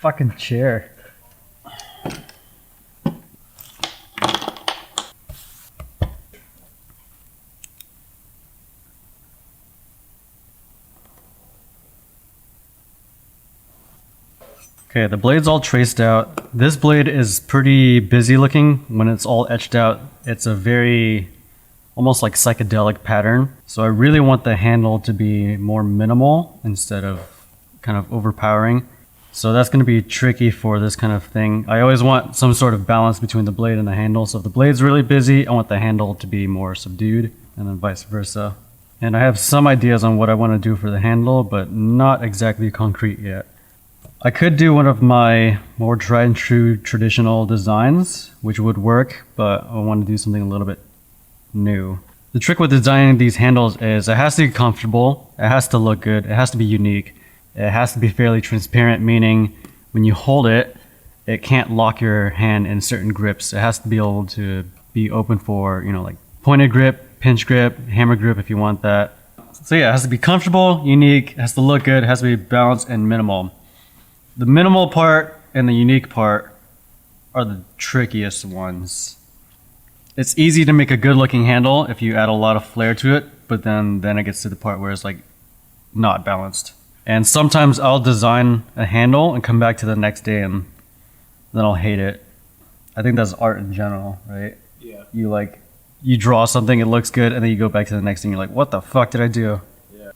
fucking chair. Okay, the blade's all traced out. This blade is pretty busy looking. When it's all etched out, it's a very almost like psychedelic pattern. So I really want the handle to be more minimal instead of kind of overpowering. So that's going to be tricky for this kind of thing. I always want some sort of balance between the blade and the handle. So if the blade's really busy, I want the handle to be more subdued, and then vice versa. And I have some ideas on what I want to do for the handle, but not exactly concrete yet. I could do one of my more tried and true traditional designs, which would work, but I want to do something a little bit new. The trick with designing these handles is it has to be comfortable, it has to look good, it has to be unique, it has to be fairly transparent, meaning when you hold it, it can't lock your hand in certain grips. It has to be able to be open for, like pointed grip, pinch grip, hammer grip if you want that. So yeah, it has to be comfortable, unique, it has to look good, it has to be balanced and minimal. The minimal part and the unique part are the trickiest ones. It's easy to make a good looking handle if you add a lot of flair to it, but then it gets to the part where it's like not balanced. And sometimes I'll design a handle and come back to the next day and then I'll hate it. I think that's art in general, right? Yeah. You draw something, it looks good, and then you go back to the next thing, you're like, what the fuck did I do? Yeah.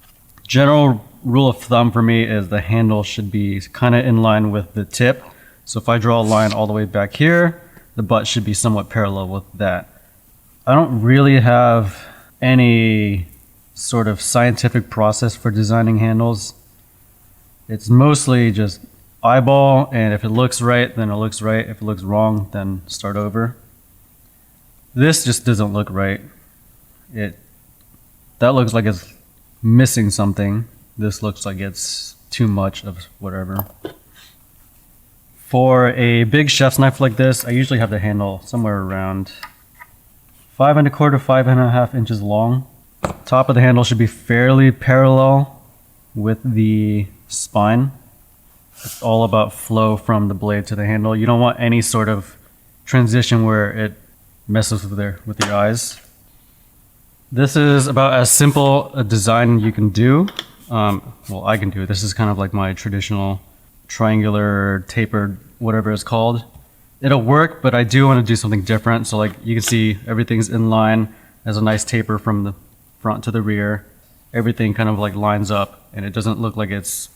General rule of thumb for me is the handle should be kind of in line with the tip. So if I draw a line all the way back here, the butt should be somewhat parallel with that. I don't really have any sort of scientific process for designing handles. It's mostly just eyeball, and if it looks right, then it looks right. If it looks wrong, then start over. This just doesn't look right. That looks like it's missing something. This looks like it's too much of whatever. For a big chef's knife like this, I usually have the handle somewhere around 5 1/4, 5 1/2 inches long. Top of the handle should be fairly parallel with the spine. It's all about flow from the blade to the handle. You don't want any sort of transition where it messes with your eyes. This is about as simple a design you can do. Well, I can do it. This is kind of like my traditional triangular tapered, whatever it's called. It'll work, but I do want to do something different. So like you can see everything's in line. There's a nice taper from the front to the rear. Everything kind of like lines up and it doesn't look like it's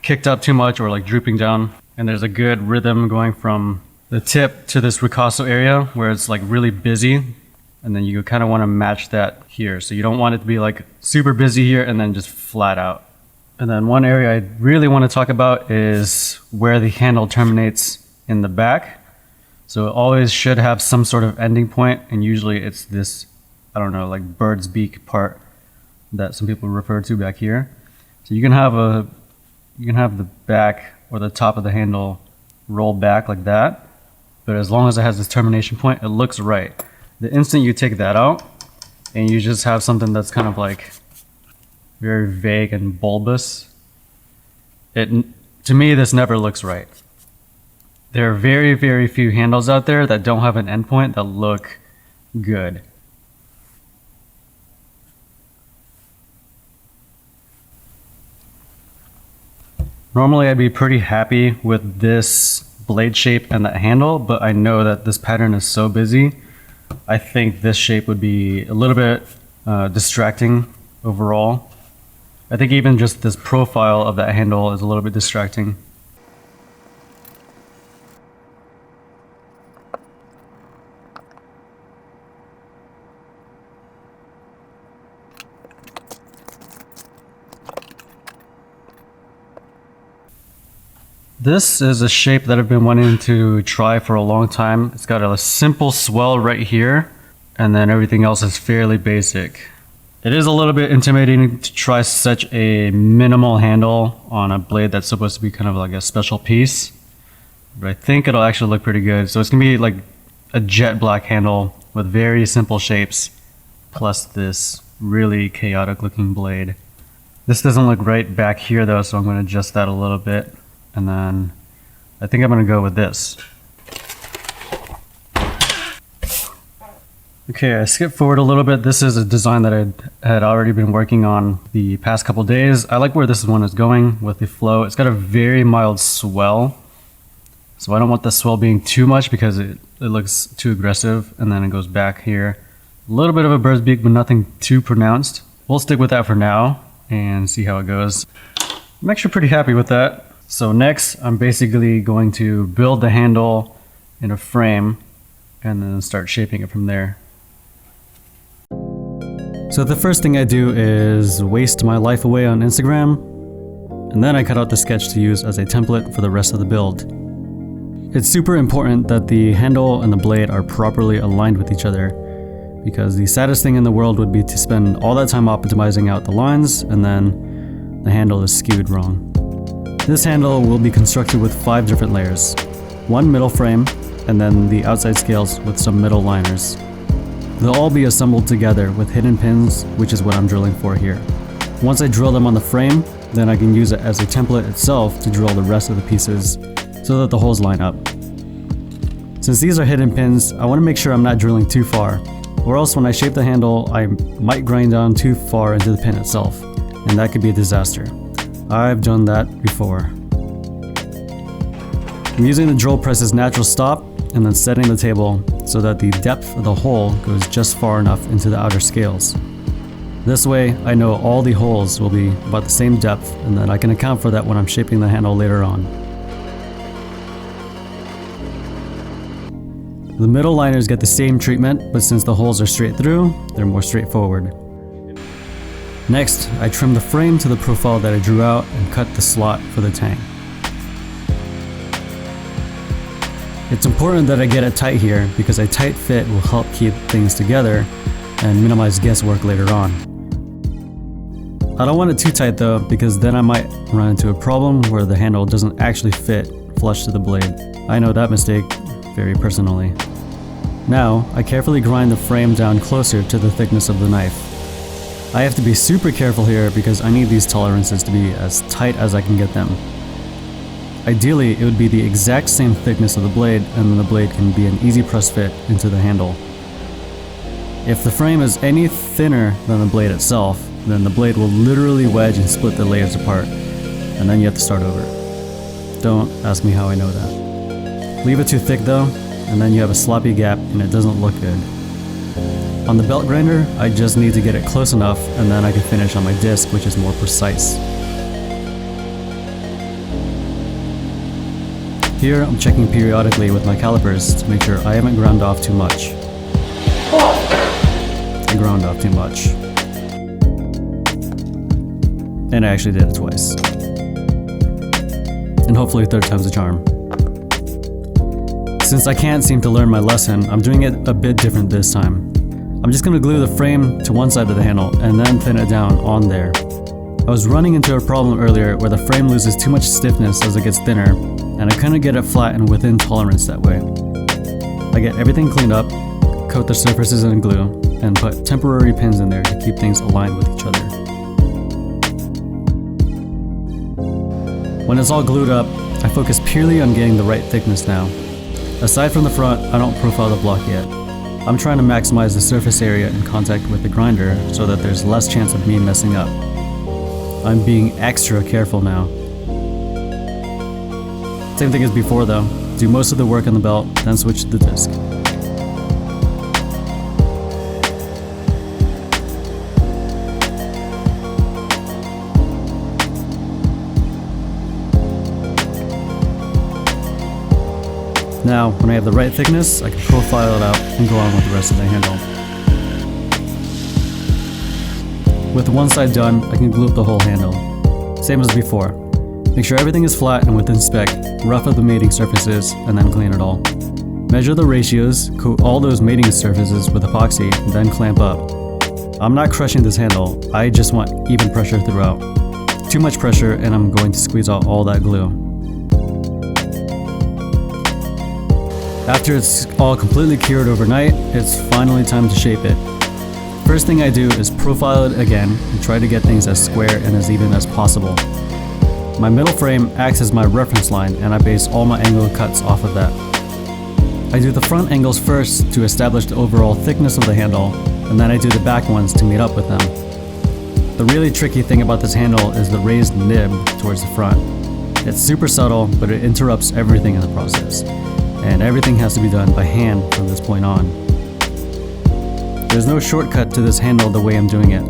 kicked up too much or like drooping down. And there's a good rhythm going from the tip to this ricasso area where it's like really busy. And then you kind of want to match that here. So you don't want it to be like super busy here and then just flat out. And then one area I really want to talk about is where the handle terminates in the back. So it always should have some sort of ending point, and usually it's this, I don't know, like bird's beak part that some people refer to back here. So you can have the back or the top of the handle roll back like that, but as long as it has this termination point, it looks right. The instant you take that out and you just have something that's kind of like very vague and bulbous, to me this never looks right. There are very, very few handles out there that don't have an endpoint that look good. Normally I'd be pretty happy with this blade shape and that handle, but I know that this pattern is so busy. I think this shape would be a little bit distracting overall. I think even just this profile of that handle is a little bit distracting. This is a shape that I've been wanting to try for a long time. It's got a simple swell right here, and then everything else is fairly basic. It is a little bit intimidating to try such a minimal handle on a blade that's supposed to be kind of like a special piece, but I think it'll actually look pretty good. So it's gonna be like a jet black handle with very simple shapes, plus this really chaotic looking blade. This doesn't look right back here though, so I'm gonna adjust that a little bit. And then I think I'm gonna go with this. Okay, I skipped forward a little bit. This is a design that I had already been working on the past couple days. I like where this one is going with the flow. It's got a very mild swell. So I don't want the swell being too much because it looks too aggressive, and then it goes back here. A little bit of a bird's beak, but nothing too pronounced. We'll stick with that for now and see how it goes. I'm actually pretty happy with that. So next, I'm basically going to build the handle in a frame and then start shaping it from there. So the first thing I do is waste my life away on Instagram, and then I cut out the sketch to use as a template for the rest of the build. It's super important that the handle and the blade are properly aligned with each other, because the saddest thing in the world would be to spend all that time optimizing out the lines and then the handle is skewed wrong. This handle will be constructed with 5 different layers, 1 middle frame, and then the outside scales with some middle liners. They'll all be assembled together with hidden pins, which is what I'm drilling for here. Once I drill them on the frame, then I can use it as a template itself to drill the rest of the pieces so that the holes line up. Since these are hidden pins, I want to make sure I'm not drilling too far, or else when I shape the handle, I might grind down too far into the pin itself, and that could be a disaster. I've done that before. I'm using the drill press's natural stop and then setting the table so that the depth of the hole goes just far enough into the outer scales. This way, I know all the holes will be about the same depth, and then I can account for that when I'm shaping the handle later on. The middle liners get the same treatment, but since the holes are straight through, they're more straightforward. Next, I trim the frame to the profile that I drew out and cut the slot for the tang. It's important that I get it tight here because a tight fit will help keep things together and minimize guesswork later on. I don't want it too tight though, because then I might run into a problem where the handle doesn't actually fit flush to the blade. I know that mistake very personally. Now, I carefully grind the frame down closer to the thickness of the knife. I have to be super careful here because I need these tolerances to be as tight as I can get them. Ideally, it would be the exact same thickness of the blade, and then the blade can be an easy press fit into the handle. If the frame is any thinner than the blade itself, then the blade will literally wedge and split the layers apart, and then you have to start over. Don't ask me how I know that. Leave it too thick though, and then you have a sloppy gap and it doesn't look good. On the belt grinder, I just need to get it close enough, and then I can finish on my disc, which is more precise. Here, I'm checking periodically with my calipers to make sure I haven't ground off too much. I ground off too much. And I actually did it twice. And hopefully third time's a charm. Since I can't seem to learn my lesson, I'm doing it a bit different this time. I'm just gonna glue the frame to one side of the handle and then thin it down on there. I was running into a problem earlier where the frame loses too much stiffness as it gets thinner, and I couldn't get it flat and within tolerance that way. I get everything cleaned up, coat the surfaces in glue, and put temporary pins in there to keep things aligned with each other. When it's all glued up, I focus purely on getting the right thickness now. Aside from the front, I don't profile the block yet. I'm trying to maximize the surface area in contact with the grinder so that there's less chance of me messing up. I'm being extra careful now. Same thing as before though, do most of the work on the belt, then switch to the disc. Now, when I have the right thickness, I can profile it out and go on with the rest of the handle. With one side done, I can glue up the whole handle. Same as before. Make sure everything is flat and within spec, rough up the mating surfaces, and then clean it all. Measure the ratios, coat all those mating surfaces with epoxy, and then clamp up. I'm not crushing this handle, I just want even pressure throughout. Too much pressure and I'm going to squeeze out all that glue. After it's all completely cured overnight, it's finally time to shape it. First thing I do is profile it again and try to get things as square and as even as possible. My middle frame acts as my reference line, and I base all my angle cuts off of that. I do the front angles first to establish the overall thickness of the handle, and then I do the back ones to meet up with them. The really tricky thing about this handle is the raised nib towards the front. It's super subtle, but it interrupts everything in the process, and everything has to be done by hand from this point on. There's no shortcut to this handle the way I'm doing it.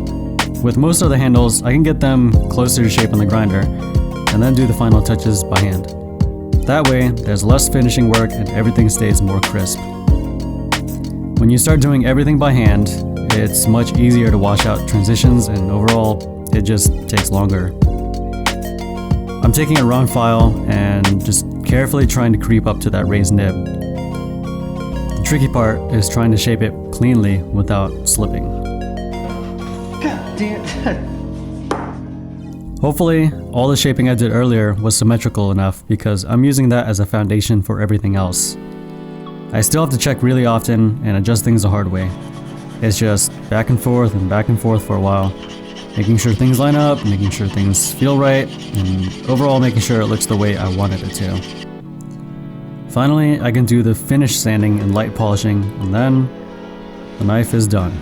With most of the handles, I can get them closer to shape on the grinder, and then do the final touches by hand. That way, there's less finishing work and everything stays more crisp. When you start doing everything by hand, it's much easier to wash out transitions, and overall, it just takes longer. I'm taking a round file and just carefully trying to creep up to that raised nib. The tricky part is trying to shape it cleanly without slipping. God damn. Hopefully, all the shaping I did earlier was symmetrical enough because I'm using that as a foundation for everything else. I still have to check really often and adjust things the hard way. It's just back and forth for a while, making sure things line up, making sure things feel right, and overall making sure it looks the way I wanted it to. Finally, I can do the finish sanding and light polishing, and then the knife is done.